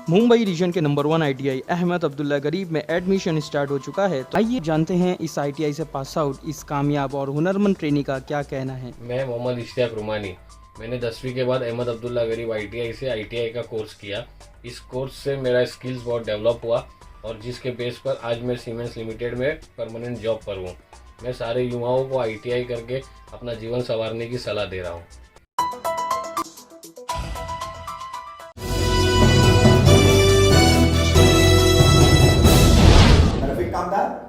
Mumbai reason के number 1 ITI Ahmad Abdullah गरीब में एडमिशन स्टार्ट हो चुका है। तो आइए जानते हैं इस आईटीआई से पास आउट इस कामयाब और हुनरमंद ट्रेनी का क्या कहना है। मैं मोहम्मद इश्तियाक रुमानी। मैंने 10वीं के बाद अहमद अब्दुल्ला गरीब आईटीआई से आईटीआई का कोर्स किया। इस कोर्स से मेरा स्किल्स बहुत डेवलप हुआ और जिसके बेस पर आज मैं सीमेंस लिमिटेड में परमानेंट जॉब पर हूँ। मैं सारे युवाओं को आईटीआई करके अपना जीवन संवारने की सलाह दे रहा हूँ।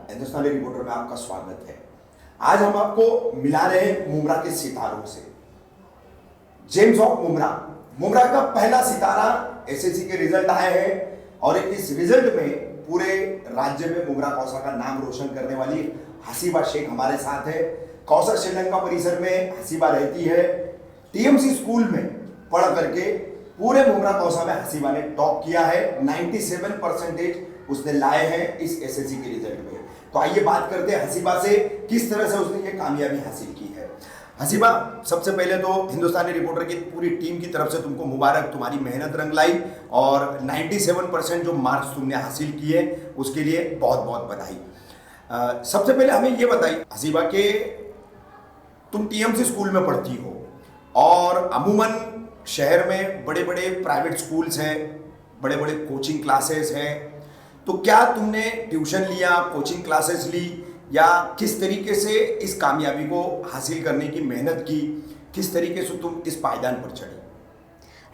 हिंदुस्तानी रिपोर्टर में आपका स्वागत है। आज हम आपको मिला रहे हैं मुमरा के सितारों से। जेम्स ऑफ मुमरा का पहला सितारा एसएससी के रिजल्ट आए हैं और इस रिजल्ट में पूरे राज्य में मुमरा कौसर का नाम रोशन करने वाली हसीबा शेख हमारे साथ है। कौसर श्रीलंका परिसर में हसीबा रहती है। टीएमसी स्कूल में पढ़ करके पूरे मुमरा कौसर में हसीबा ने टॉप किया है। 97% उसने लाए हैं इस एसएससी के रिजल्ट में। तो आइए बात करते हैं हसीबा से, किस तरह से उसने ये कामयाबी हासिल की है। हसीबा, सबसे पहले तो हिंदुस्तानी रिपोर्टर की पूरी टीम की तरफ से तुमको मुबारक, तुम्हारी मेहनत रंग लाई और 97% जो मार्क्स तुमने हासिल किए उसके लिए बहुत बहुत बधाई। सबसे पहले हमें ये बताइए हसीबा के तुम टीएमसी स्कूल में पढ़ती हो और अमूमन शहर में बड़े बड़े प्राइवेट स्कूल्स हैं, बड़े बड़े कोचिंग क्लासेस हैं, तो क्या तुमने ट्यूशन लिया, कोचिंग क्लासेस ली या किस तरीके से इस कामयाबी को हासिल करने की मेहनत की, किस तरीके से तुम इस पायदान पर चढ़ी?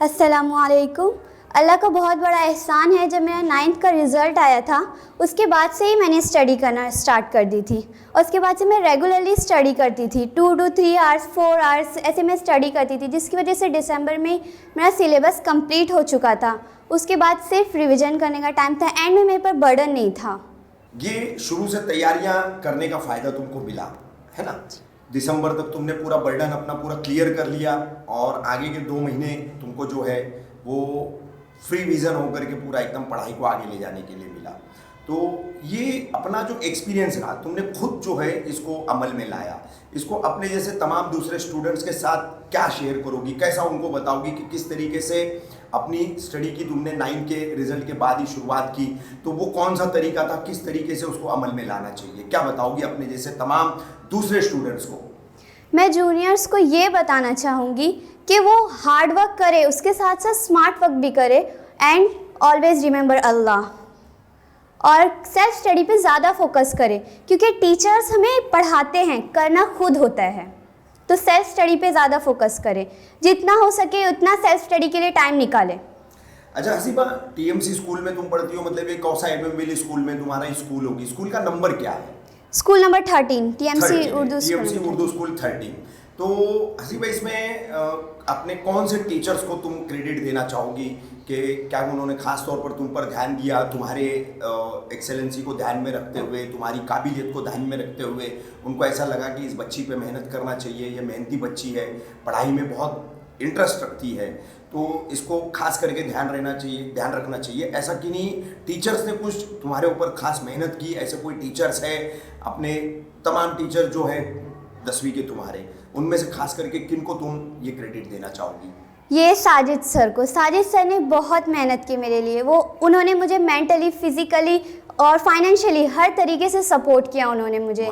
अस्सलामुअलैकुम। अल्लाह का बहुत बड़ा एहसान है, जब मेरा 9th का रिज़ल्ट आया था उसके बाद से ही मैंने स्टडी करना स्टार्ट कर दी थी और उसके बाद से मैं रेगुलरली स्टडी करती थी। 2 to 3 आवर्स 4 आवर्स ऐसे मैं स्टडी करती थी, जिसकी वजह से दिसंबर में मेरा सिलेबस कंप्लीट हो चुका था। उसके बाद सिर्फ रिवीजन करने का टाइम था, एंड में मेरे पर बर्डन नहीं था। ये शुरू से तैयारियां करने का फ़ायदा तुमको मिला है ना। दिसंबर तक तुमने पूरा बर्डन अपना पूरा क्लियर कर लिया और आगे के 2 महीने तुमको जो है वो फ्री विजन होकर के पूरा एकदम पढ़ाई को आगे ले जाने के लिए मिला। तो ये अपना जो एक्सपीरियंस रहा, तुमने खुद जो है इसको अमल में लाया, इसको अपने जैसे तमाम दूसरे स्टूडेंट्स के साथ क्या शेयर करोगी, कैसा उनको बताओगी कि किस तरीके से अपनी स्टडी की तुमने 9 के रिजल्ट के बाद ही शुरुआत की, तो वो कौन सा तरीका था, किस तरीके से उसको अमल में लाना चाहिए, क्या बताओगी अपने जैसे तमाम दूसरे स्टूडेंट्स को? मैं जूनियर्स को ये बताना चाहूँगी कि वो हार्ड वर्क करे, उसके साथ साथ स्मार्ट वर्क भी करे एंड ऑलवेज रिमेंबर अल्लाह, और सेल्फ स्टडी पे ज़्यादा फोकस करें क्योंकि टीचर्स हमें पढ़ाते हैं, करना खुद होता है। तो सेल्फ स्टडी पे ज़्यादा फोकस करें, जितना हो सके उतना सेल्फ स्टडी के लिए टाइम निकालें। अच्छा हसीबा, टीएमसी स्कूल में तुम पढ़ती हो, मतलब ये कौसा एमएमविल स्कूल में तुम्हारा स्कूल होगी, स्कूल का नंबर क्या है? School number 13, TMC Urdu school 13। तो हसीबा, इसमें अपने कौन से टीचर्स को तुम क्रेडिट देना चाहोगी कि क्या उन्होंने खास तौर पर तुम पर ध्यान दिया, तुम्हारे एक्सेलेंसी को ध्यान में रखते हुए, तुम्हारी काबिलियत को ध्यान में रखते हुए उनको ऐसा लगा कि इस बच्ची पे मेहनत करना चाहिए, ये मेहनती बच्ची है, पढ़ाई में बहुत इंटरेस्ट रखती है, तो इसको खास करके ध्यान रखना चाहिए, ऐसा कि नहीं टीचर्स ने कुछ तुम्हारे ऊपर खास मेहनत की? ऐसे कोई टीचर्स है, अपने तमाम टीचर जो है 10वीं के तुम्हारे, उनमें से खास करके किन को तुम ये क्रेडिट देना चाहोगी? ये साजिद सर को। साजिद सर ने बहुत मेहनत की मेरे लिए। उन्होंने मुझे मेंटली, फिजिकली और फाइनेंशियली हर तरीके से सपोर्ट किया उन्होंने मुझे,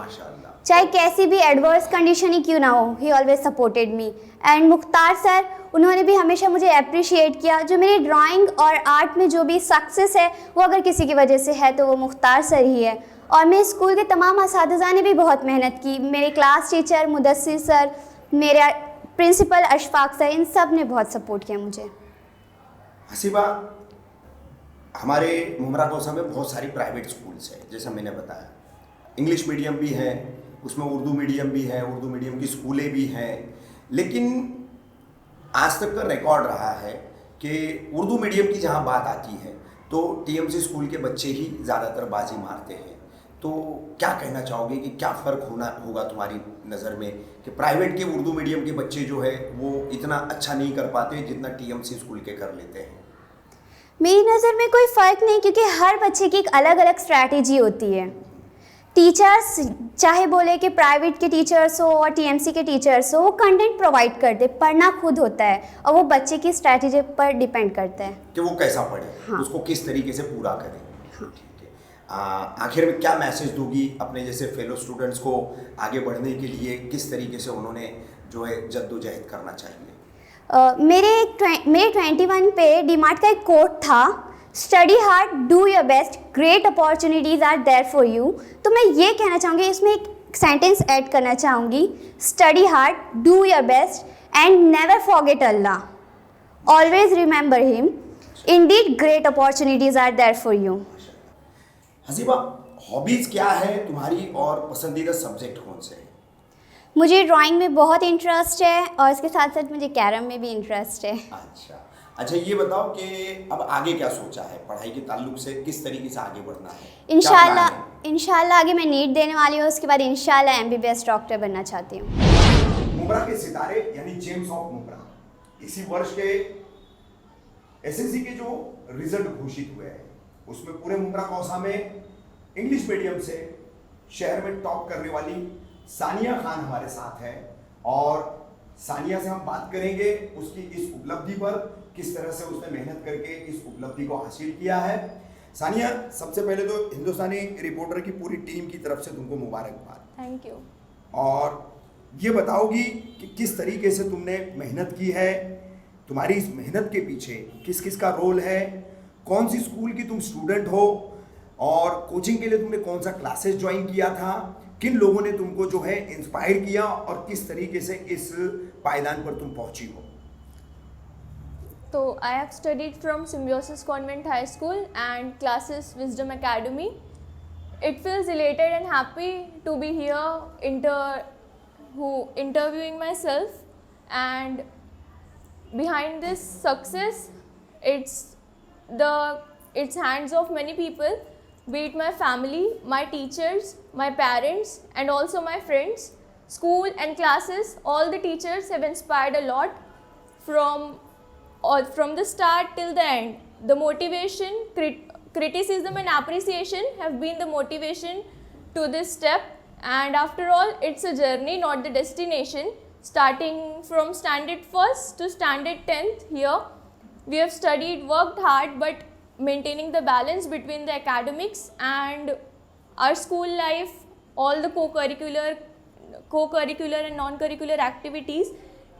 चाहे कैसी भी एडवर्स कंडीशन ही क्यों ना हो, ही always supported me. And Mukhtar sir, उन्होंने भी हमेशा मुझे अप्रिशिएट किया। जो मेरी ड्राइंग और आर्ट में जो भी सक्सेस है वो अगर किसी की वजह से है तो वो मुख्तार सर ही है। और मेरे स्कूल के तमाम असातिज़ा ने भी बहुत मेहनत की। मेरे क्लास टीचर मुदस्सिर सर, मेरे प्रिंसिपल अशफाक सर, इन सब ने बहुत सपोर्ट किया मुझे। हसीबा, हमारे मुमरा कौसा में बहुत सारी प्राइवेट स्कूल्स हैं, जैसा मैंने बताया, इंग्लिश मीडियम भी है, उसमें उर्दू मीडियम भी है, उर्दू मीडियम की स्कूलें भी हैं, लेकिन आज तक का रिकॉर्ड रहा है कि उर्दू मीडियम की जहाँ बात आती है तो टीएमसी स्कूल के बच्चे ही ज़्यादातर बाजी मारते हैं। तो क्या कहना चाहोगे कि क्या फ़र्क होगा तुम्हारी नज़र में कि प्राइवेट के उर्दू मीडियम के बच्चे जो है वो इतना अच्छा नहीं कर पाते जितना टीएमसी स्कूल के कर लेते हैं? मेरी नज़र में कोई फ़र्क नहीं, क्योंकि हर बच्चे की एक अलग अलग स्ट्रैटेजी होती है। टीचर्स चाहे बोले कि प्राइवेट के टीचर्स हो और टीएमसी के टीचर्स हो, वो कंटेंट प्रोवाइड करते, पढ़ना खुद होता है और वो बच्चे की स्ट्रैटेजी पर डिपेंड करता है कि वो कैसा पढ़े, हाँ। उसको किस तरीके से पूरा करे। ठीक है। आखिर में क्या मैसेज दोगी अपने जैसे फेलो स्टूडेंट्स को आगे बढ़ने के लिए, किस तरीके से उन्होंने जो है जद्दोजहद करना चाहिए? मेरे 21 पे डीमार्ट का एक कोट था, study hard, do your best, great opportunities are there for you. तो मैं ये कहना चाहूँगी, इसमें एक सेंटेंस ऐड करना चाहूँगी, study hard, do your best and never forget Allah, always remember him, indeed great opportunities are there for you. Haseeba, hobbies क्या है तुम्हारी और पसंदीदा सब्जेक्ट कौन से हैं? मुझे ड्राइंग में बहुत इंटरेस्ट है और इसके साथ साथ मुझे कैरम में भी इंटरेस्ट है। अच्छा, ये बताओ कि अब आगे क्या सोचा है, पढ़ाई के ताल्लुक से किस तरीके से आगे बढ़ना है? इंशाल्लाह आगे मैं नीट देने वाली हूँ, उसके बाद इंशाल्लाह MBBS डॉक्टर बनना चाहती हूँ। मुमरा के सितारे यानी जेम्स ऑफ मुमरा इसी वर्ष के SSC के जो रिजल्ट घोषित हुए हैं उसमें पूरे मुमरा कौसा में इंग्लिश मीडियम से शहर में टॉप करने वाली सानिया खान हमारे साथ है और सानिया से हम बात करेंगे उसकी इस उपलब्धि पर, किस तरह से उसने मेहनत करके इस उपलब्धि को हासिल किया है। सानिया, सबसे पहले तो हिंदुस्तानी रिपोर्टर की पूरी टीम की तरफ से तुमको मुबारकबाद। Thank you. और ये बताओगी कि किस तरीके से तुमने मेहनत की है, तुम्हारी इस मेहनत के पीछे किस किस का रोल है, कौन सी स्कूल की तुम स्टूडेंट हो और कोचिंग के लिए तुमने कौन सा क्लासेस ज्वाइन किया था, किन लोगों ने तुमको जो है इंस्पायर किया और किस तरीके से इस पायदान पर तुम पहुंची हो? So I have studied from Symbiosis Convent High School and classes Wisdom Academy. It feels elated and happy to be here interviewing myself, and behind this success it's hands of many people, be it my family, my teachers, my parents and also my friends. School and classes, all the teachers have inspired a lot from the start till the end. The motivation, criticism and appreciation have been the motivation to this step, and after all it's a journey, not the destination. Starting from standard 1st to standard 10th here, we have studied, worked hard, but maintaining the balance between the academics and our school life, all the co-curricular and non-curricular activities,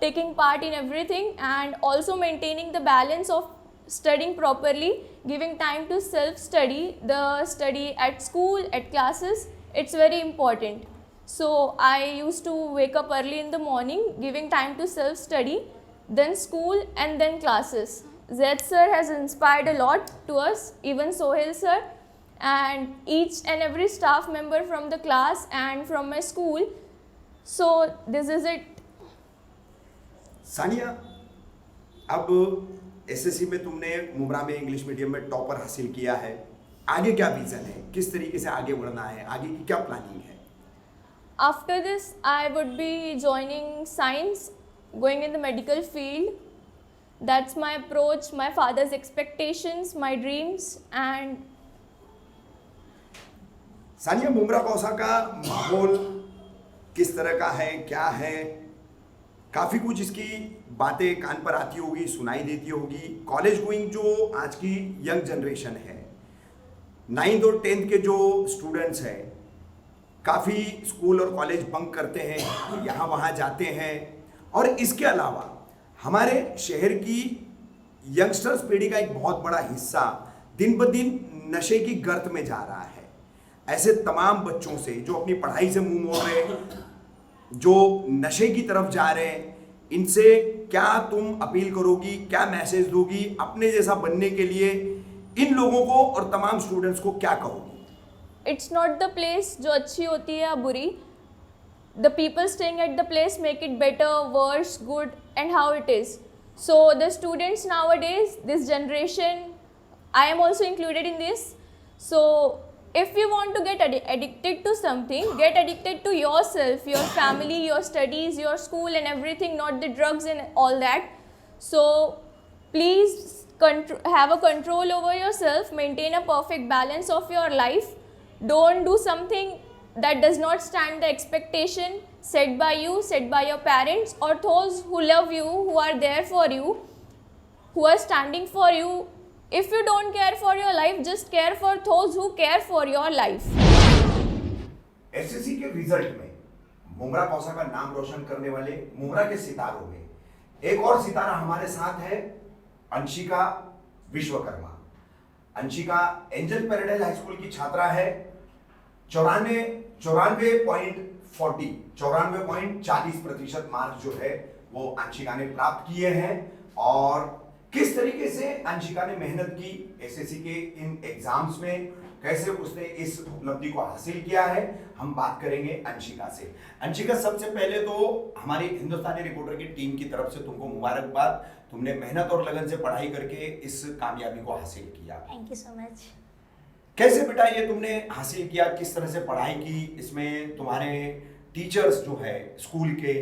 taking part in everything, and also maintaining the balance of studying properly, giving time to self-study, the study at school, at classes, it's very important. So I used to wake up early in the morning, giving time to self-study, then school and then classes. Zed sir has inspired a lot to us, even Sohail sir, and each and every staff member from the class and from my school. So this is it. Sania, अब SSC में तुमने मुमरा में English medium में topper हासिल किया है, आगे क्या विजन है, किस तरीके से आगे बढ़ना है, आगे की क्या प्लानिंग है? After this, I would be joining science, going in the medical field. That's my approach, my father's expectations, my dreams, and Sania, Mumbra Kausa का माहौल किस तरह का है, क्या है? काफ़ी कुछ इसकी बातें कान पर आती होगी, सुनाई देती होगी। कॉलेज गोइंग जो आज की यंग जनरेशन है, 9th और 10th के जो स्टूडेंट्स हैं, काफ़ी स्कूल और कॉलेज बंक करते हैं, यहाँ वहाँ जाते हैं, और इसके अलावा हमारे शहर की यंगस्टर्स पीढ़ी का एक बहुत बड़ा हिस्सा दिन ब दिन नशे की गर्त में जा रहा है। ऐसे तमाम बच्चों से जो अपनी पढ़ाई से मुंह मोड़ रहे, जो नशे की तरफ जा रहे हैं, इनसे क्या तुम अपील करोगी, क्या मैसेज दोगी अपने जैसा बनने के लिए? इन लोगों को और तमाम स्टूडेंट्स को क्या कहोगी? it's not the place जो अच्छी होती है या बुरी. The people staying at the place make it better, worse, good, and how it is. So the students nowadays, this generation, I am also included in this. So if you want to get addicted to something, get addicted to yourself, your family, your studies, your school and everything, not the drugs and all that. So please have a control over yourself, maintain a perfect balance of your life. Don't do something that does not stand the expectation set by you, set by your parents, or those who love you, who are there for you, who are standing for you. If you don't care for your life, just care for those who care for your life. SSC के result में मुमरा कौसा का नाम रोशन करने वाले मुमरा के सितारों में एक और सितारा हमारे साथ है, Anshika Vishwakarma. Anshika angel paradise high school की छात्रा है। 94.40% मार्क्स जो है वो अंशिका ने प्राप्त किए हैं। और किस तरीके से अंशिका ने मेहनत की एसएससी के इन एग्जाम्स में, कैसे उसने इस उपलब्धि को हासिल किया है, हम बात करेंगे अंशिका से। अंशिका, सबसे पहले तो हमारी हिंदुस्तानी रिपोर्टर की टीम की तरफ से तुमको मुबारकबाद। तुमने मेहनत और लगन से पढ़ाई करके इस कामयाबी को हासिल किया। Thank you so much. कैसे बेटा ये तुमने हासिल किया, किस तरह से पढ़ाई की? इसमें तुम्हारे टीचर्स जो है स्कूल के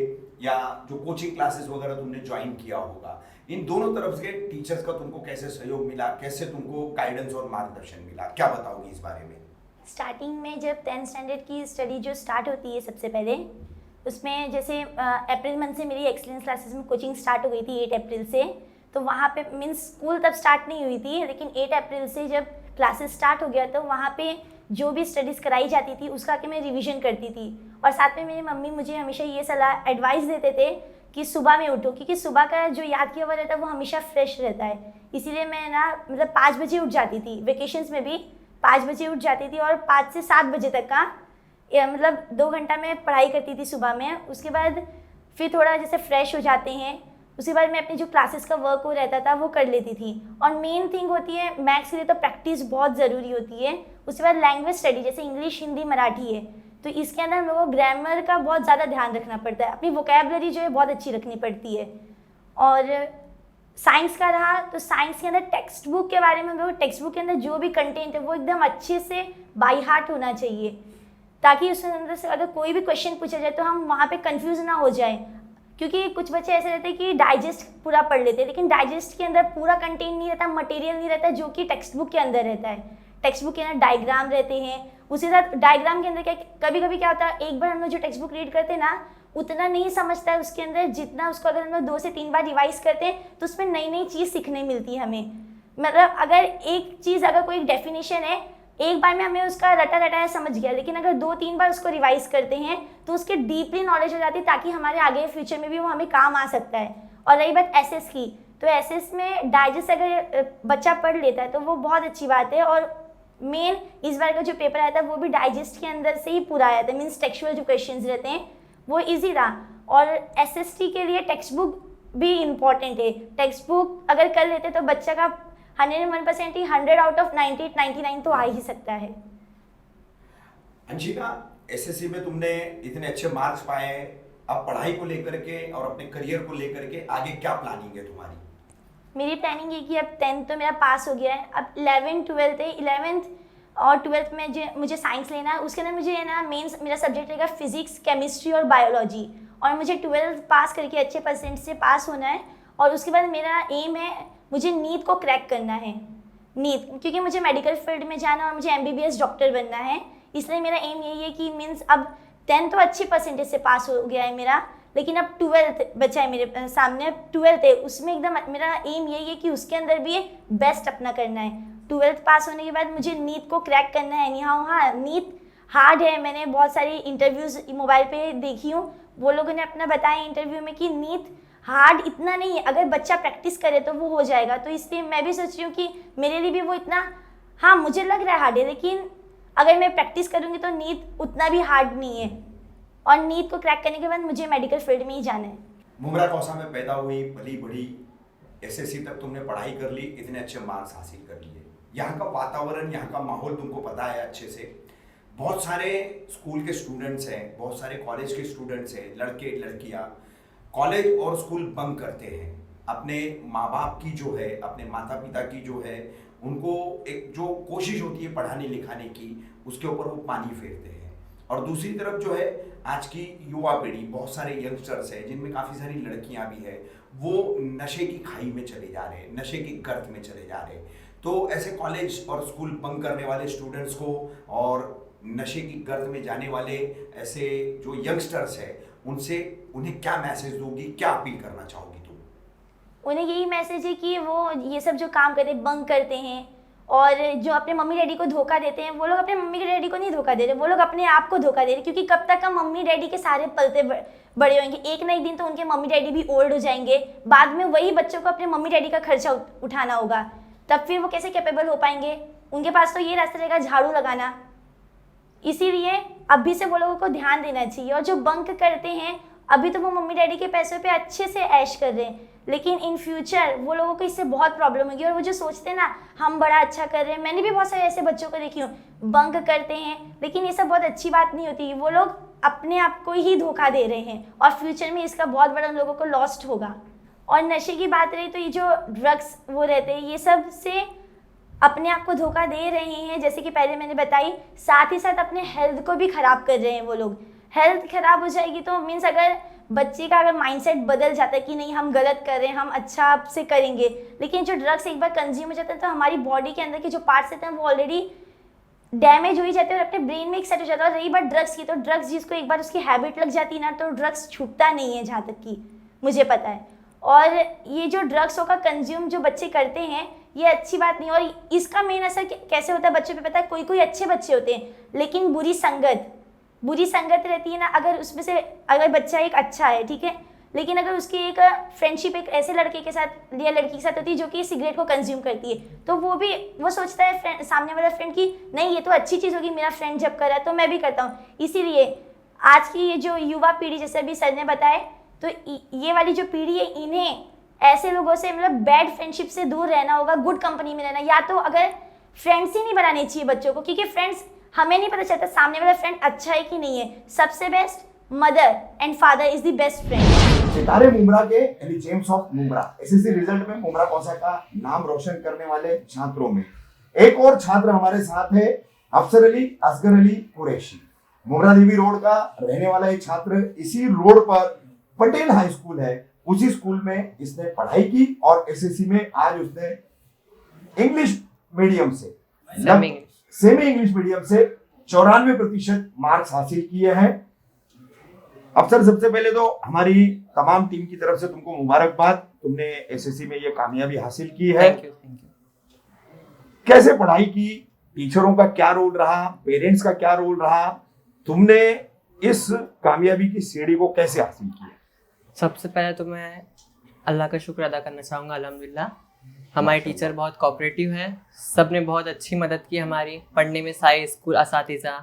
या जो कोचिंग क्लासेस वगैरह तुमने ज्वाइन किया होगा, इन दोनों तरफ के टीचर्स का तुमको कैसे सहयोग मिला, कैसे तुमको गाइडेंस और मार्गदर्शन मिला, क्या बताओगी इस बारे में? स्टार्टिंग में जब 10th स्टैंडर्ड की स्टडी जो स्टार्ट होती है सबसे पहले, उसमें जैसे अप्रैल मंथ से मेरी एक्सीलेंस क्लासेस में कोचिंग स्टार्ट हो गई थी 8 अप्रैल से। तो वहाँ पे मीन्स स्कूल तब स्टार्ट नहीं हुई थी, लेकिन 8 अप्रैल से जब क्लासेस स्टार्ट हो गया तो वहाँ पे जो भी स्टडीज़ कराई जाती थी उसका कि मैं रिवीजन करती थी। और साथ में मेरी मम्मी मुझे हमेशा ये सलाह एडवाइस देते थे कि सुबह में उठो, क्योंकि सुबह का जो याद किया हुआ रहता है वो हमेशा फ्रेश रहता है। इसीलिए मैं ना मतलब 5 बजे उठ जाती थी, वेकेशंस में भी 5 बजे उठ जाती थी और 5 से 7 बजे तक का मतलब 2 घंटा मैं पढ़ाई करती थी सुबह में। उसके बाद फिर थोड़ा जैसे फ्रेश हो जाते हैं, उसके बाद मैं अपनी जो क्लासेस का वर्क हो रहता था वो कर लेती थी। और मेन थिंग होती है मैथ्स के लिए तो प्रैक्टिस बहुत ज़रूरी होती है। उसके बाद लैंग्वेज स्टडी जैसे इंग्लिश, हिंदी, मराठी है, तो इसके अंदर हम लोगों को ग्रामर का बहुत ज़्यादा ध्यान रखना पड़ता है, अपनी वोकेबलरी जो है बहुत अच्छी रखनी पड़ती है। और साइंस का रहा तो साइंस के अंदर टेक्स्ट बुक के बारे में हम लोग टेक्स्ट बुक के अंदर जो भी कंटेंट है वो एकदम अच्छे से बाई हार्ट होना चाहिए, ताकि उसके अंदर से अगर कोई भी क्वेश्चन पूछा जाए तो हम वहाँ पे कंफ्यूज ना हो जाए। क्योंकि कुछ बच्चे ऐसे रहते हैं कि डाइजेस्ट पूरा पढ़ लेते हैं, लेकिन डाइजेस्ट के अंदर पूरा कंटेंट नहीं रहता, मटेरियल नहीं रहता जो कि टेक्स्ट बुक के अंदर रहता है। टेक्स्ट बुक के अंदर डायग्राम रहते हैं, उसी साथ डायग्राम के अंदर क्या कभी कभी क्या होता है, एक बार हम लोग जो टेक्स्ट बुक रीड करते हैं ना उतना नहीं समझता है उसके अंदर, जितना उसको अगर हम लोग 2 से 3 बार रिवाइज करते हैं तो उसमें नई नई चीज़ सीखने मिलती है हमें। मतलब अगर एक चीज़ अगर कोई डेफिनेशन है एक बार में हमें उसका रटा रटाया समझ गया, लेकिन अगर 2-3 बार उसको रिवाइज करते हैं तो उसके डीपली नॉलेज हो जाती है, ताकि हमारे आगे फ्यूचर में भी वो हमें काम आ सकता है। और रही बात एसएस की, तो एसएस में डाइजेस्ट अगर बच्चा पढ़ लेता है तो वो बहुत अच्छी बात है। और मेन इस बार का जो पेपर आया था वो भी डाइजेस्ट के अंदर से ही पूरा आया था, मीन्स टेक्सचुअल जो क्वेश्चंस रहते हैं वो इजी था। और एसएसटी के लिए टेक्स्ट बुक भी इम्पॉर्टेंट है। टेक्स्ट बुक अगर कर लेते तो बच्चा का 101% ही 100 आउट ऑफ 98-99 तो आ ही सकता है। अंशिका, एसएससी में तुमने इतने अच्छे मार्क्स पाए, अब पढ़ाई को लेकर के और अपने करियर को लेकर के आगे क्या प्लानिंग है तुम्हारी? मेरी प्लानिंग है कि अब 10th तो मेरा पास हो गया है, अब 11th 12th है। 11th और 12th में जो मुझे साइंस लेना है उसके अंदर मुझे है ना मेन मेरा सब्जेक्ट रहेगा फिजिक्स, केमिस्ट्री और बायोलॉजी। और मुझे 12th पास करके अच्छे परसेंट से पास होना है। और उसके बाद मेरा एम है मुझे नीट को क्रैक करना है, नीट, क्योंकि मुझे मेडिकल फील्ड में जाना है और मुझे MBBS डॉक्टर बनना है। इसलिए मेरा एम यही है कि मीन्स अब 10th तो अच्छी परसेंटेज से पास हो गया है मेरा, लेकिन अब 12th बचा है मेरे सामने। 12th है उसमें एकदम मेरा एम यही है कि उसके अंदर भी बेस्ट अपना करना है। 12th पास होने के बाद मुझे नीट को क्रैक करना है। हाँ, नीट हार्ड है, मैंने बहुत सारी इंटरव्यूज़ मोबाइल पे देखी हूँ, वो लोगों ने अपना बताया इंटरव्यू में कि नीट हार्ड इतना नहीं है, अगर बच्चा प्रैक्टिस करे तो वो हो जाएगा। तो इसलिए मैं भी सोच रही हूँ कि मेरे लिए भी वो इतना, हाँ मुझे लग रहा है हार्ड है, लेकिन अगर मैं प्रैक्टिस करूँगी तो नीट उतना भी हार्ड नहीं है। और नीट को क्रैक करने के बाद मुझे मेडिकल फील्ड में ही जाना है। मुमरा कौसा में पैदा हुई, पली बढ़ी, एसएससी तक तुमने पढ़ाई कर ली, इतने अच्छे मार्क्स हासिल कर लिए। यहाँ का वातावरण, यहाँ का माहौल तुमको पता है अच्छे से। बहुत सारे स्कूल के स्टूडेंट्स हैं, बहुत सारे कॉलेज के स्टूडेंट्स हैं, लड़के लड़कियाँ कॉलेज और स्कूल बंक करते हैं। अपने माँ बाप की जो है, अपने माता पिता की जो है, उनको एक जो कोशिश होती है पढ़ाने लिखाने की, उसके ऊपर वो पानी फेरते हैं। और दूसरी तरफ जो है आज की युवा पीढ़ी, बहुत सारे यंगस्टर्स हैं जिनमें काफ़ी सारी लड़कियां भी हैं, वो नशे की खाई में चले जा रहे हैं, नशे की गर्त में चले जा रहे हैं। तो ऐसे कॉलेज और स्कूल बंक करने वाले स्टूडेंट्स को और नशे की गर्द में जाने वाले ऐसे जो यंगस्टर्स है उनसे उन्हें क्या मैसेज दोगी, क्या अपील करना चाहोगी तुम? उन्हें यही मैसेज है कि वो ये सब जो काम करते हैं, बंक करते हैं और जो अपने मम्मी डैडी को धोखा देते हैं, वो लोग अपने मम्मी डैडी को नहीं धोखा दे रहे, वो लोग अपने आप को धोखा दे रहे, क्योंकि कब तक हम मम्मी डैडी के सारे पलते बड़े होंगे, एक ना एक दिन तो उनके मम्मी डैडी भी ओल्ड हो जाएंगे, बाद में वही बच्चों को अपने मम्मी डैडी का खर्चा उठाना होगा, तब फिर वो कैसे कैपेबल हो पाएंगे? उनके पास तो ये रास्ता रहेगा झाड़ू लगाना। इसीलिए अभी से वो लोगों को ध्यान देना चाहिए। और जो बंक करते हैं, अभी तो वो मम्मी डैडी के पैसों पे अच्छे से ऐश कर रहे हैं, लेकिन इन फ्यूचर वो लोगों को इससे बहुत प्रॉब्लम होगी। और वो जो सोचते हैं ना हम बड़ा अच्छा कर रहे हैं, मैंने भी बहुत सारे ऐसे बच्चों को देखी हूँ बंक करते हैं, लेकिन ये सब बहुत अच्छी बात नहीं होती। वो लोग अपने आप को ही धोखा दे रहे हैं और फ्यूचर में इसका बहुत बड़ा उन लोगों को लॉस्ट होगा। और नशे की बात रही तो ये जो ड्रग्स वो रहते हैं, ये सब से अपने आप को धोखा दे रहे हैं, जैसे कि पहले मैंने बताई, साथ ही साथ अपने हेल्थ को भी ख़राब कर रहे हैं वो लोग। हेल्थ ख़राब हो जाएगी तो मीन्स अगर बच्चे का अगर माइंडसेट बदल जाता है कि नहीं हम गलत कर रहे हैं, हम अच्छा से करेंगे, लेकिन जो ड्रग्स एक बार कंज्यूम हो जाता है तो हमारी बॉडी के अंदर के जो पार्ट्स रहते हैं वो ऑलरेडी डैमेज हो ही जाते हैं और अपने ब्रेन में एक सेट हो जाता है। और रही बात ड्रग्स की, तो ड्रग्स जिसको एक बार उसकी हैबिट लग जाती है ना, तो ड्रग्स छूटता नहीं है, जहाँ तक कि मुझे पता है। और ये जो ड्रग्सों का कंज्यूम जो बच्चे करते हैं, ये अच्छी बात नहीं। और इसका मेन असर कैसे होता है बच्चों पे पता है? कोई कोई अच्छे बच्चे होते हैं, लेकिन बुरी संगत रहती है ना, अगर उसमें से अगर बच्चा एक अच्छा है, ठीक है, लेकिन अगर उसकी एक फ्रेंडशिप एक ऐसे लड़के के साथ या लड़की के साथ होती है जो कि सिगरेट को कंज्यूम करती है, तो वो सोचता है सामने वाला फ्रेंड की नहीं ये तो अच्छी चीज़ होगी, मेरा फ्रेंड जब कर रहा है तो मैं भी करता हूँ। इसीलिए आज की ये जो युवा पीढ़ी, जैसे अभी सर ने बताया, तो ये वाली जो पीढ़ी है, इन्हें ऐसे लोगों से मतलब बैड फ्रेंडशिप से दूर रहना होगा, गुड कंपनी में रहना। या तो अगर फ्रेंड्स ही नहीं बनाने चाहिए बच्चों को, क्योंकि फ्रेंड्स हमें नहीं पता चलता सामने वाला फ्रेंड अच्छा है कि नहीं है। सबसे best mother and father is the best friend. सितारे मुमरा के यानी James of Mumbra SSC result में मुमरा कौसा का नाम रोशन करने वाले छात्रों में एक और छात्र हमारे साथ है, अफसर अली असगर अली कुरैशी। मुमरा देवी रोड का रहने वाला ये छात्र, इसी रोड पर पटेल हाई स्कूल है, उसी स्कूल में इसने पढ़ाई की और एसएससी में आज उसने इंग्लिश मीडियम से सेमी इंग्लिश मीडियम से 94% मार्क्स हासिल किए हैं। अफसर, सबसे पहले तो हमारी तमाम टीम की तरफ से तुमको मुबारकबाद, तुमने एसएससी में ये कामयाबी हासिल की है। Thank you. कैसे पढ़ाई की, टीचरों का क्या रोल रहा, पेरेंट्स का क्या रोल रहा, तुमने इस कामयाबी की सीढ़ी को कैसे हासिल किया? सबसे पहले तो मैं अल्लाह का शुक्र अदा करना चाहूँगा, अल्हम्दुलिल्लाह हमारे टीचर बहुत कोऑपरेटिव हैं, सब ने बहुत अच्छी मदद की हमारी पढ़ने में, सारे स्कूल असातिज़ा,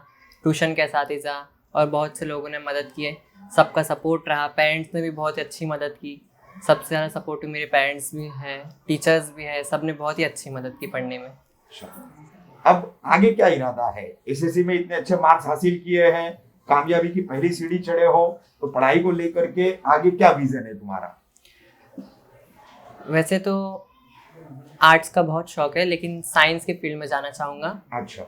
ट्यूशन के असातिज़ा और बहुत से लोगों ने मदद की है, सबका सपोर्ट रहा। पेरेंट्स ने भी बहुत अच्छी मदद की, सबसे ज़्यादा सपोर्टिव मेरे पेरेंट्स भी हैं, टीचर्स भी हैं, सब ने बहुत ही अच्छी मदद की पढ़ने में। अब आगे क्या इरादा है? एसएससी में इतने अच्छे मार्क्स हासिल किए हैं, कामयाबी की पहली सीढ़ी चढ़े हो, तो पढ़ाई को लेकर के आगे क्या विजन है तुम्हारा? वैसे तो आर्ट्स का बहुत शौक है, लेकिन साइंस के फील्ड में जाना चाहूँगा। अच्छा।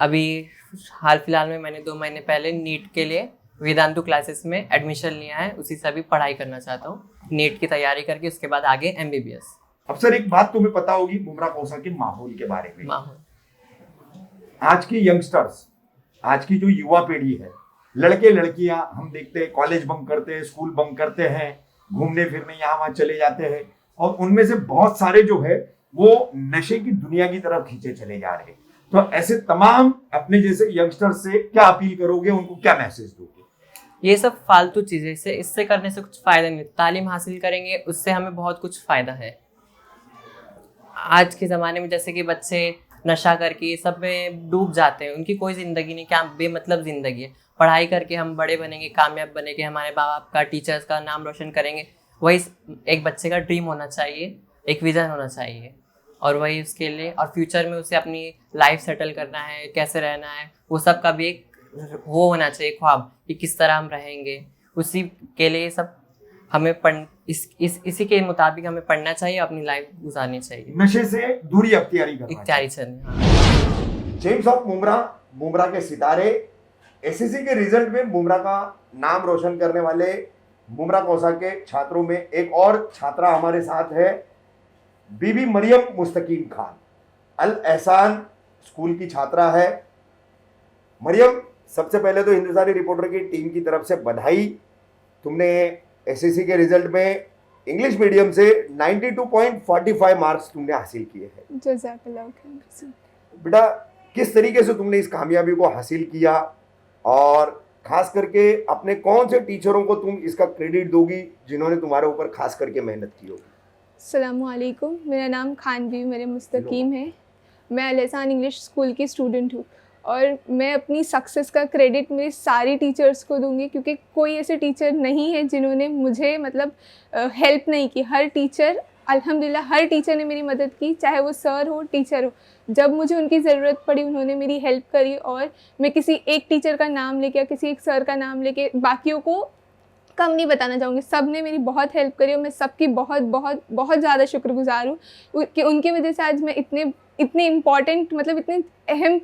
अभी हाल फिलहाल में मैंने 2 महीने पहले नीट के लिए वेदांतु क्लासेस में एडमिशन लिया है, उसी से अभी पढ़ाई करना चाहता हूँ, नीट की तैयारी करके उसके बाद आगे MBBS। अब सर, एक बात तुम्हें पता होगी मुमरा कौसा के माहौल के बारे में। आज की यंगस्टर्स, आज की जो युवा पीढ़ी है, लड़के लड़कियां, हम देखते हैं कॉलेज बंक करते हैं, स्कूल बंक करते हैं, घूमने फिरने यहाँ वहाँ चले जाते हैं, और उनमें से बहुत सारे जो है वो नशे की दुनिया की तरफ खींचे चले जा रहे हैं। तो ऐसे तमाम अपने जैसे यंगस्टर्स से क्या अपील करोगे, उनको क्या मैसेज दोगे? ये सब फालतू चीज़ें, इससे करने से कुछ फ़ायदा नहीं। तालीम हासिल करेंगे उससे हमें बहुत कुछ फ़ायदा है। आज के ज़माने में जैसे कि बच्चे नशा करके ये सब में डूब जाते हैं, उनकी कोई ज़िंदगी नहीं, क्या बेमतलब ज़िंदगी है। पढ़ाई करके हम बड़े बनेंगे, कामयाब बनेंगे, हमारे माँ बाप का, टीचर्स का नाम रोशन करेंगे, वही एक बच्चे का ड्रीम होना चाहिए, एक विज़न होना चाहिए, और वही उसके लिए, और फ्यूचर में उसे अपनी लाइफ सेटल करना है, कैसे रहना है, वो सब का भी एक वो होना चाहिए ख्वाब कि किस तरह हम रहेंगे। उसी के लिए सब हमें इसी के मुताबिक हमें पढ़ना चाहिए, अपनी लाइफ गुजारनी चाहिए, नशे से दूरी अख्तियारी करना चाहिए। जेम्स ऑफ मुमरा के सितारे, एसएससी के रिजल्ट में मुमरा का नाम रोशन करने वाले मुमरा कौसा के छात्रों में एक और छात्रा हमारे साथ है, बीबी मरियम मुस्तकीम खान, अल एहसान स्कूल की छात्रा है। मरियम, सबसे पहले तो हिंदुस्तानी रिपोर्टर की टीम की तरफ से बधाई। तुमने एसएससी के रिजल्ट में इंग्लिश मीडियम से 92.45 मार्क्स तुमने हासिल किए हैं। जज़ाकल्लाह खैर। बेटा, किस तरीके से तुमने इस कामयाबी को हासिल किया और खास करके अपने कौन से टीचरों को तुम इसका क्रेडिट दोगी जिन्होंने तुम्हारे ऊपर खास करके मेहनत की होगी? अस्सलामुअलैकुम, मेरा नाम खानवी मेरे मुस्तकीम है। मैं अल एहसान इंग्लिश स्कूल की स्टूडेंट हूँ और मैं अपनी सक्सेस का क्रेडिट मेरी सारी टीचर्स को दूंगी, क्योंकि कोई ऐसे टीचर नहीं है जिन्होंने मुझे मतलब हेल्प नहीं की। हर टीचर, अल्हम्दुलिल्लाह हर टीचर ने मेरी मदद की, चाहे वो सर हो टीचर हो। जब मुझे उनकी ज़रूरत पड़ी उन्होंने मेरी हेल्प करी। और मैं किसी एक टीचर का नाम लेके या किसी एक सर का नाम लेके बाकियों को कम नहीं बताना चाहूँगी। सब ने मेरी बहुत हेल्प करी और मैं सबकी बहुत बहुत बहुत ज़्यादा शुक्रगुजार हूँ कि उनकी वजह से आज मैं इतने इम्पॉर्टेंट मतलब इतने अहम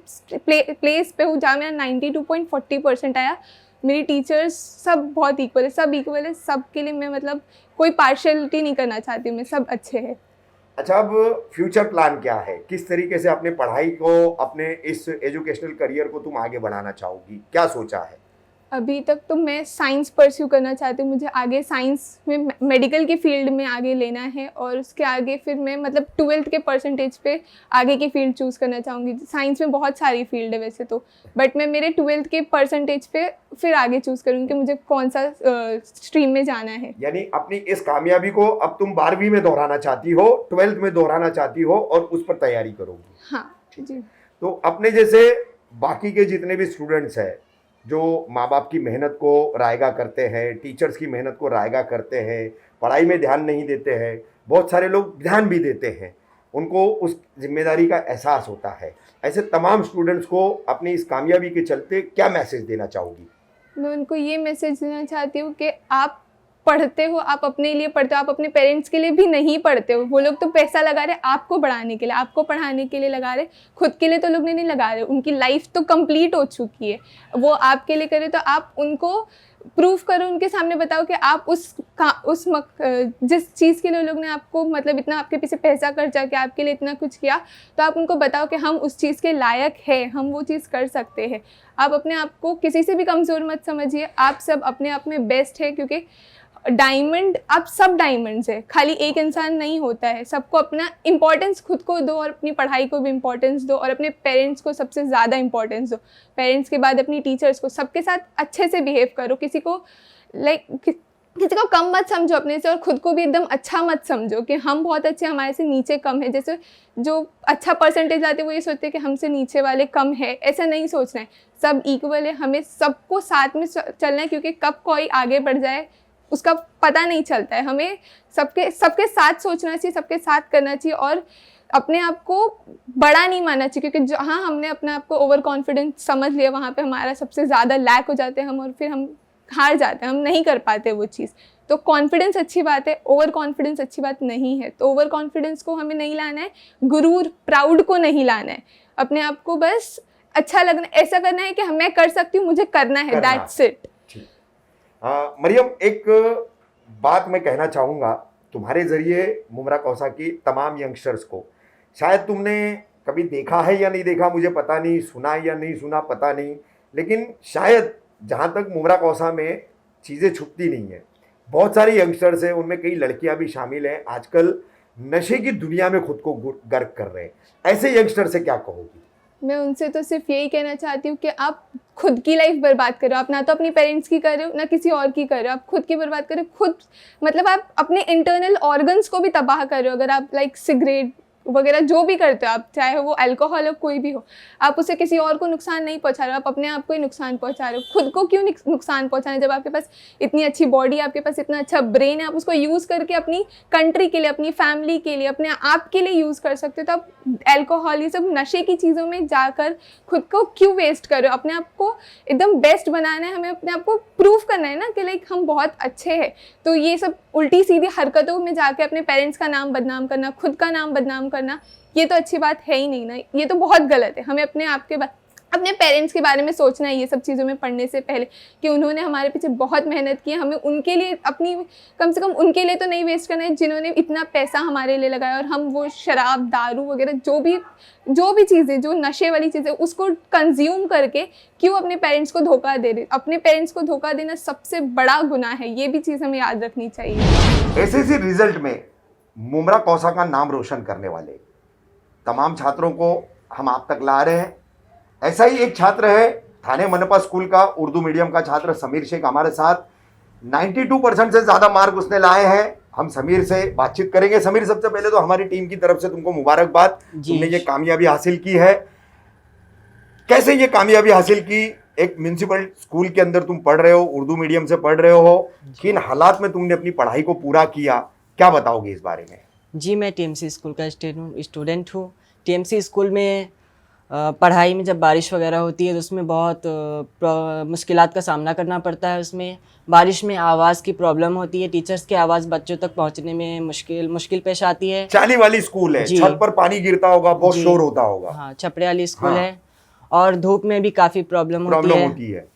प्लेस पे हूँ जहाँ मेरा 92.40% आया। मेरी टीचर्स सब बहुत इक्वल है, सब इक्वल है, सब के लिए मैं मतलब कोई पार्शलिटी नहीं करना चाहती हूँ, मैं सब अच्छे हैं। अच्छा, अब फ्यूचर प्लान क्या है? किस तरीके से अपने पढ़ाई को, अपने इस एजुकेशनल करियर को तुम आगे बढ़ाना चाहोगी? क्या सोचा है? अभी तक तो मैं साइंस परस्यू करना चाहती हूँ। मुझे आगे साइंस में मेडिकल की फील्ड में आगे लेना है और उसके आगे फिर मैं मतलब 12th के परसेंटेज पे आगे की फील्ड चूज़ करना चाहूँगी। साइंस में बहुत सारी फील्ड है वैसे तो, बट मैं मेरे 12th के परसेंटेज पे फिर आगे चूज़ करूँगी कि मुझे कौन सा स्ट्रीम में जाना है। यानी अपनी इस कामयाबी को अब तुम 12वीं में दोहराना चाहती हो, 12th में दोहराना चाहती हो और उस पर तैयारी करोगी। हाँ जी। तो अपने जैसे बाकी के जितने भी स्टूडेंट्स हैं जो माँ बाप की मेहनत को रायगा करते हैं, टीचर्स की मेहनत को रायगा करते हैं, पढ़ाई में ध्यान नहीं देते हैं, बहुत सारे लोग ध्यान भी देते हैं, उनको उस जिम्मेदारी का एहसास होता है, ऐसे तमाम स्टूडेंट्स को अपनी इस कामयाबी के चलते क्या मैसेज देना चाहोगी? मैं उनको ये मैसेज देना चाहती हूँ कि आप पढ़ते हो, आप अपने लिए पढ़ते हो, आप अपने पेरेंट्स के लिए भी नहीं पढ़ते हो। वो लोग तो पैसा लगा रहे आपको पढ़ाने के लिए, आपको पढ़ाने के लिए लगा रहे, खुद के लिए तो लोग नहीं लगा रहे। उनकी लाइफ तो कंप्लीट हो चुकी है, वो आपके लिए करे, तो आप उनको प्रूफ करो, उनके सामने बताओ कि आप जिस चीज़ के लिए लोग ने आपको मतलब इतना आपके पीछे पैसा खर्चा किया, आपके लिए इतना कुछ किया, तो आप उनको बताओ कि हम उस चीज़ के लायक है, हम वो चीज़ कर सकते हैं। आप अपने आप को किसी से भी कमज़ोर मत समझिए, आप सब अपने आप में बेस्ट है, क्योंकि डायमंड, आप सब डायमंड्स है, खाली एक इंसान नहीं होता है। सबको अपना इम्पोर्टेंस खुद को दो और अपनी पढ़ाई को भी इम्पोर्टेंस दो और अपने पेरेंट्स को सबसे ज़्यादा इम्पोर्टेंस दो। पेरेंट्स के बाद अपनी टीचर्स को, सबके साथ अच्छे से बिहेव करो। किसी को किसी को कम मत समझो अपने से और ख़ुद को भी एकदम अच्छा मत समझो कि हम बहुत अच्छे, हमारे से नीचे कम है। जैसे जो अच्छा परसेंटेज आते हैं वो ये सोचते हैं कि हमसे नीचे वाले कम है, ऐसा नहीं सोचना है। सब इक्वल है, हमें सबको साथ में चलना है, क्योंकि कब कोई आगे बढ़ जाए उसका पता नहीं चलता है। हमें सबके साथ सोचना चाहिए, सबके साथ करना चाहिए और अपने आप को बड़ा नहीं मानना चाहिए, क्योंकि जहाँ हमने अपने आप को ओवर कॉन्फिडेंस समझ लिया वहाँ पे हमारा सबसे ज़्यादा लैक हो जाते हैं हम, और फिर हम हार जाते हैं, हम नहीं कर पाते वो चीज़। तो कॉन्फिडेंस अच्छी बात है, ओवर कॉन्फिडेंस अच्छी बात नहीं है। तो ओवर कॉन्फिडेंस को हमें नहीं लाना है, गुरूर प्राउड को नहीं लाना है। अपने आप को बस अच्छा लगना, ऐसा करना है कि मैं कर सकती हूँ, मुझे करना है, दैट्स इट। मरियम, एक बात मैं कहना चाहूँगा तुम्हारे ज़रिए मुमरा कौसा की तमाम यंगस्टर्स को। शायद तुमने कभी देखा है या नहीं देखा मुझे पता नहीं, सुना या नहीं सुना पता नहीं, लेकिन शायद जहाँ तक मुमरा कौसा में चीज़ें छुपती नहीं है। बहुत सारे यंगस्टर्स हैं, उनमें कई लड़कियाँ भी शामिल हैं, आजकल नशे की दुनिया में खुद को गर्क कर रहे हैं। ऐसे यंगस्टर से क्या कहोगी? मैं उनसे तो सिर्फ यही कहना चाहती हूँ कि आप खुद की लाइफ बर्बाद करो। आप ना तो अपनी पेरेंट्स की कर रहे हो, ना किसी और की कर रहे हो, आप खुद की बर्बाद कर रहे हो। खुद मतलब आप अपने इंटरनल ऑर्गन्स को भी तबाह कर रहे हो। अगर आप सिगरेट वगैरह जो भी करते हो आप, चाहे वो अल्कोहल हो, कोई भी हो, आप उसे किसी और को नुकसान नहीं पहुंचा रहे हो, आप अपने आप को ही नुकसान पहुंचा रहे हो। खुद को क्यों नुकसान पहुंचाना, जब आपके पास इतनी अच्छी बॉडी, आपके पास इतना अच्छा ब्रेन है, आप उसको यूज़ करके अपनी कंट्री के लिए, अपनी फैमिली के लिए, अपने आप के लिए यूज़ कर सकते हो। तो आप अल्कोहल, ये सब नशे की चीज़ों में जाकर खुद को क्यों वेस्ट कर रहे हो? अपने आप को एकदम बेस्ट बनाना है, हमें अपने आप को प्रूव करना है ना कि हम बहुत अच्छे हैं। तो ये सब उल्टी सीधी हरकतों में जाके अपने पेरेंट्स का नाम बदनाम करना, खुद का नाम बदनाम करना, ये तो अच्छी बात है ही नहीं ना, ये तो बहुत गलत है। हमें अपने आप के अपने पेरेंट्स के बारे में सोचना है ये सब चीज़ों में पढ़ने से पहले, कि उन्होंने हमारे पीछे बहुत मेहनत की है, हमें उनके लिए अपनी कम से कम उनके लिए तो नहीं वेस्ट करना है जिन्होंने इतना पैसा हमारे लिए लगाया, और हम वो शराब दारू वगैरह जो भी चीज़ें, जो नशे वाली चीज़ें, उसको कंज्यूम करके क्यों अपने पेरेंट्स को धोखा दे रहे। अपने पेरेंट्स को धोखा देना सबसे बड़ा गुनाह है, ये भी चीज़ हमें याद रखनी चाहिए। एसएससी रिजल्ट में मुमरा कौसा का नाम रोशन करने वाले तमाम छात्रों को हम आप तक ला रहे हैं। ऐसा ही एक छात्र है थाने मनपा स्कूल का उर्दू मीडियम का छात्र समीर शेख हमारे साथ, 92% से ज़्यादा मार्क उसने लाए हैं। हम समीर से बातचीत करेंगे। समीर, सबसे पहले तो हमारी टीम की तरफ से तुमको मुबारकबाद, तुमने ये कामयाबी हासिल की है। कैसे ये कामयाबी हासिल की? एक म्यूनसिपल स्कूल के अंदर तुम पढ़ रहे हो, उर्दू मीडियम से पढ़ रहे हो, किन हालात में तुमने अपनी पढ़ाई को पूरा किया, क्या बताओगे इस बारे में? जी, मैं टीएमसी स्कूल का स्टूडेंट हूँ। टीएमसी स्कूल में पढ़ाई में जब बारिश वगैरह होती है तो उसमें बहुत मुश्किलात का सामना करना पड़ता है। उसमें बारिश में आवाज़ की प्रॉब्लम होती है, टीचर्स की आवाज़ बच्चों तक पहुंचने में मुश्किल पेश आती है। चाली वाली स्कूल है, छत पर पानी गिरता होगा, बहुत शोर होता होगा। हाँ, छपड़े वाली स्कूल है, और धूप में भी काफ़ी प्रॉब्लम होती है।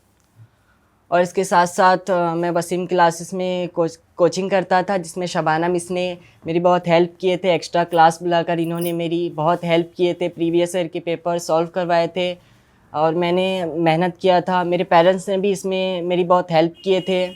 और इसके साथ साथ मैं वसीम क्लासेस में कोचिंग करता था, जिसमें शबाना मिस ने मेरी बहुत हेल्प किए थे। एक्स्ट्रा क्लास बुलाकर इन्होंने मेरी बहुत हेल्प किए थे, प्रीवियस ईयर के पेपर सॉल्व करवाए थे, और मैंने मेहनत किया था। मेरे पेरेंट्स ने भी इसमें मेरी बहुत हेल्प किए थे।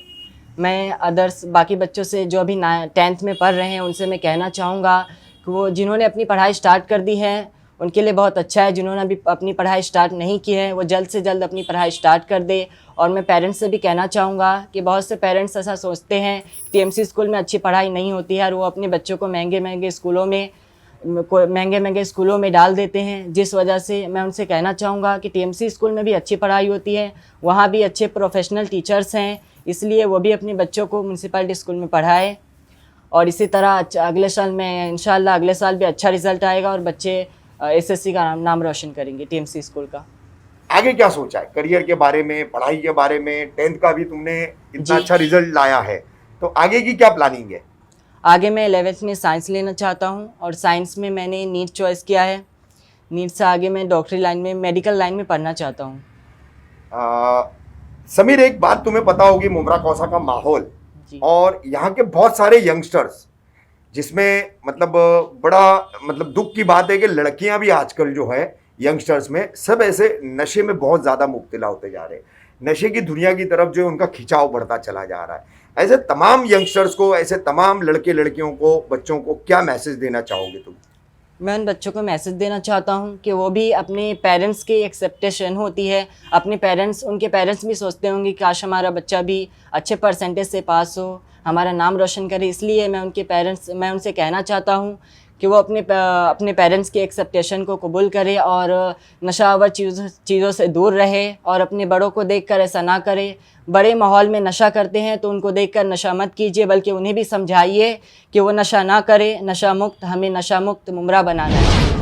मैं अदर्स बाकी बच्चों से जो अभी 10th में पढ़ रहे हैं उनसे मैं कहना चाहूँगा कि वो जिन्होंने अपनी पढ़ाई स्टार्ट कर दी है उनके लिए बहुत अच्छा है। जिन्होंने अभी अपनी पढ़ाई स्टार्ट नहीं की है वो जल्द से जल्द अपनी पढ़ाई स्टार्ट कर दे। और मैं पेरेंट्स से भी कहना चाहूँगा कि बहुत से पेरेंट्स ऐसा सोचते हैं टीएमसी स्कूल में अच्छी पढ़ाई नहीं होती है, और वो अपने बच्चों को महंगे महंगे स्कूलों में डाल देते हैं, जिस वजह से मैं उनसे कहना चाहूँगा कि टीएमसी स्कूल में भी अच्छी पढ़ाई होती है, वहाँ भी अच्छे प्रोफेशनल टीचर्स हैं, इसलिए वो भी अपने बच्चों को म्यूनसिपैलिटी स्कूल में पढ़ाए। और इसी तरह अगले साल में इंशाल्लाह अगले साल भी अच्छा रिजल्ट आएगा और बच्चे एसएससी का नाम रोशन करेंगे टीएमसी स्कूल का। आगे क्या सोचा है करियर के बारे में, पढ़ाई के बारे में? 10th का भी तुमने इतना अच्छा रिजल्ट लाया है, तो आगे की क्या प्लानिंग है? आगे मैं 11th में साइंस लेना चाहता हूँ, और साइंस में मैंने नीट चॉइस किया है। नीट से आगे मैं डॉक्टरी लाइन में, मेडिकल लाइन में पढ़ना चाहता हूँ। समीर, एक बात तुम्हें पता होगी, मुमरा कौसा का माहौल और यहाँ के बहुत सारे यंगस्टर्स, जिसमें बड़ा दुख की बात है कि लड़कियां भी आजकल जो है यंगस्टर्स में सब ऐसे नशे में बहुत ज़्यादा मुब्तला होते जा रहे हैं। नशे की दुनिया की तरफ जो उनका खिंचाव बढ़ता चला जा रहा है। ऐसे तमाम यंगस्टर्स को, ऐसे तमाम लड़के लड़कियों को, बच्चों को क्या मैसेज देना चाहोगे तुम? मैं उन बच्चों को मैसेज देना चाहता हूँ कि वो भी अपने पेरेंट्स की एक्सेप्टेशन होती है, उनके पेरेंट्स भी सोचते होंगे काश हमारा बच्चा भी अच्छे परसेंटेज से पास हो, हमारा नाम रोशन करे। इसलिए मैं उनसे कहना चाहता हूँ कि वो अपने पेरेंट्स की एक्सेप्टेशन को कबूल करे और नशावर चीज़ों से दूर रहे, और अपने बड़ों को देखकर ऐसा ना करे। बड़े माहौल में नशा करते हैं तो उनको देखकर नशा मत कीजिए, बल्कि उन्हें भी समझाइए कि वो नशा ना करे। हमें नशा मुक्त मुमरा बनाना है।